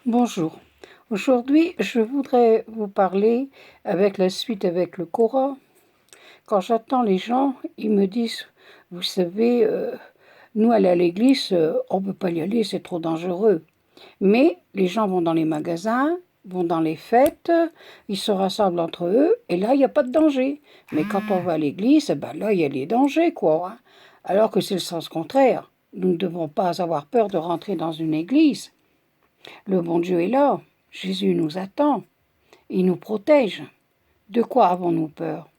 Bonjour. Aujourd'hui, je voudrais vous parler avec la suite avec le Coran. Quand j'attends les gens, ils me disent, vous savez, nous aller à l'église, on ne peut pas y aller, c'est trop dangereux. Mais les gens vont dans les magasins, vont dans les fêtes, ils se rassemblent entre eux, et là, il n'y a pas de danger. Mais quand on va à l'église, ben là, il y a les dangers, quoi. Alors que c'est le sens contraire. Nous ne devons pas avoir peur de rentrer dans une église. Le bon Dieu est là. Jésus nous attend. Il nous protège. De quoi avons-nous peur?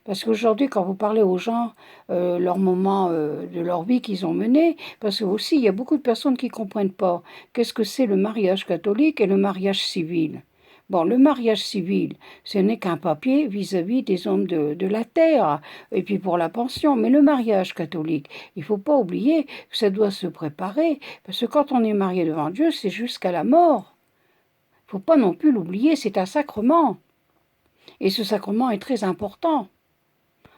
Parce qu'aujourd'hui, quand vous parlez aux gens, leur moment de leur vie qu'ils ont mené, parce que aussi, il y a beaucoup de personnes qui ne comprennent pas qu'est-ce que c'est le mariage catholique et le mariage civil. Bon, le mariage civil, ce n'est qu'un papier vis-à-vis des hommes de la terre, et puis pour la pension. Mais le mariage catholique, il ne faut pas oublier que ça doit se préparer, parce que quand on est marié devant Dieu, c'est jusqu'à la mort. Il ne faut pas non plus l'oublier, c'est un sacrement. Et ce sacrement est très important.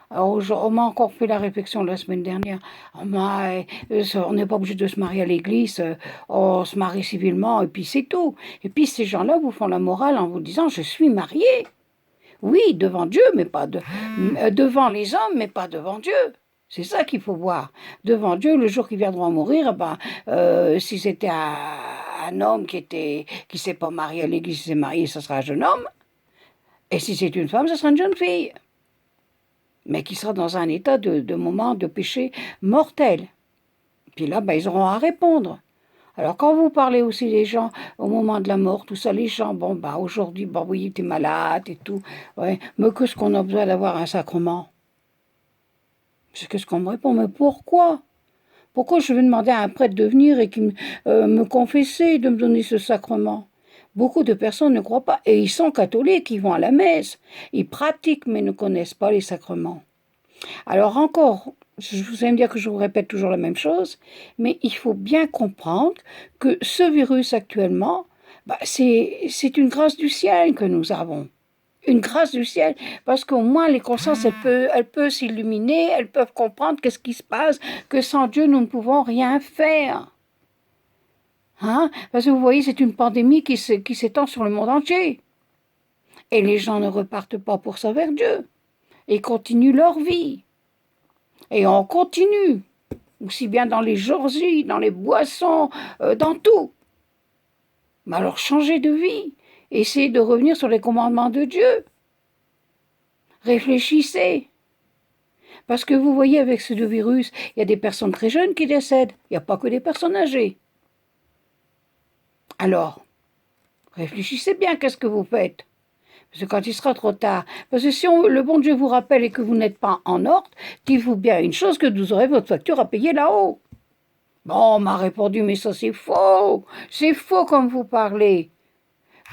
Alors, on m'a encore fait la réflexion la semaine dernière. On n'est pas obligé de se marier à l'église, on se marie civilement et puis c'est tout. Et puis ces gens-là vous font la morale en vous disant je suis marié. Oui, devant Dieu, mais pas devant les hommes, mais pas devant Dieu. C'est ça qu'il faut voir. Devant Dieu, le jour qu'ils viendront mourir, si c'était un homme qui s'est pas marié à l'église, qui s'est marié, ce sera un jeune homme. Et si c'est une femme, ce sera une jeune fille. Mais qui sera dans un état de moment de péché mortel. Puis là, ils auront à répondre. Alors quand vous parlez aussi des gens au moment de la mort, tout ça, les gens, aujourd'hui, oui, t'es malade et tout, ouais, mais qu'est-ce qu'on a besoin d'avoir un sacrement? C'est qu'est-ce qu'on me répond, mais pourquoi? Pourquoi je vais demander à un prêtre de venir et qu'il me confesser, de me donner ce sacrement? Beaucoup de personnes ne croient pas, et ils sont catholiques, ils vont à la messe, ils pratiquent mais ne connaissent pas les sacrements. Alors encore, vous allez me dire que je vous répète toujours la même chose, mais il faut bien comprendre que ce virus actuellement, c'est une grâce du ciel que nous avons. Une grâce du ciel, parce qu'au moins les consciences, elles peuvent s'illuminer, elles peuvent comprendre qu'est-ce qui se passe, que sans Dieu, nous ne pouvons rien faire. Hein? Parce que vous voyez, c'est une pandémie qui s'étend sur le monde entier. Et les gens ne repartent pas pour ça vers Dieu. Ils continuent leur vie. Et on continue, aussi bien dans les orgies, dans les boissons, dans tout. Mais alors changez de vie, essayez de revenir sur les commandements de Dieu. Réfléchissez. Parce que vous voyez, avec ce virus, il y a des personnes très jeunes qui décèdent, il n'y a pas que des personnes âgées. Alors, réfléchissez bien, qu'est-ce que vous faites? Parce que quand il sera trop tard, parce que si le bon Dieu vous rappelle et que vous n'êtes pas en ordre, dites-vous bien une chose, que vous aurez votre facture à payer là-haut. Bon, on m'a répondu, mais ça c'est faux comme vous parlez.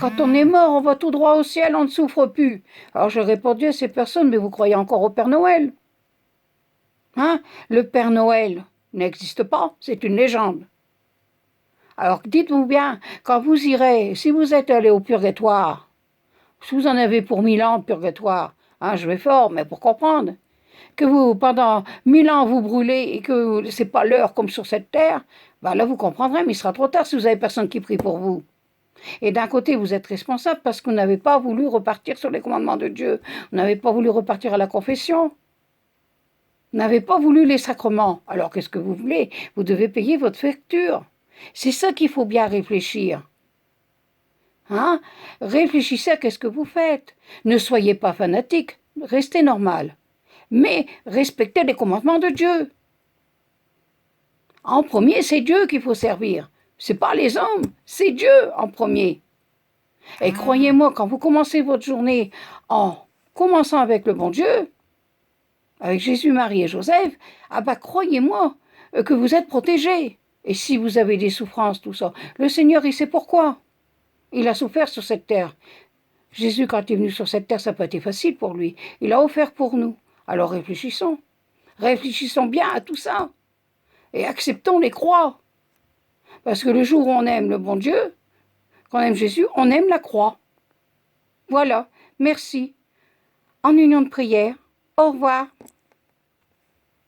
Quand on est mort, on va tout droit au ciel, on ne souffre plus. Alors j'ai répondu à ces personnes, mais vous croyez encore au Père Noël? Hein? Le Père Noël n'existe pas, c'est une légende. Alors dites-vous bien, quand vous irez, si vous êtes allé au purgatoire, si vous en avez pour 1000 ans de purgatoire, je vais fort, mais pour comprendre, que vous, pendant 1000 ans, vous brûlez et que c'est pas l'heure comme sur cette terre, là vous comprendrez, mais il sera trop tard si vous avez personne qui prie pour vous. Et d'un côté, vous êtes responsable parce que vous n'avez pas voulu repartir sur les commandements de Dieu, vous n'avez pas voulu repartir à la confession, vous n'avez pas voulu les sacrements. Alors qu'est-ce que vous voulez? Vous devez payer votre facture. C'est ça qu'il faut bien réfléchir. Hein? Réfléchissez à qu'est-ce que vous faites. Ne soyez pas fanatique, restez normal. Mais respectez les commandements de Dieu. En premier, c'est Dieu qu'il faut servir. C'est pas les hommes, c'est Dieu en premier. Et croyez-moi, quand vous commencez votre journée en commençant avec le bon Dieu, avec Jésus, Marie et Joseph, croyez-moi que vous êtes protégés. Et si vous avez des souffrances, tout ça, le Seigneur, il sait pourquoi. Il a souffert sur cette terre. Jésus, quand il est venu sur cette terre, ça n'a pas été facile pour lui. Il a offert pour nous. Alors réfléchissons. Réfléchissons bien à tout ça. Et acceptons les croix. Parce que le jour où on aime le bon Dieu, qu'on aime Jésus, on aime la croix. Voilà. Merci. En union de prière. Au revoir.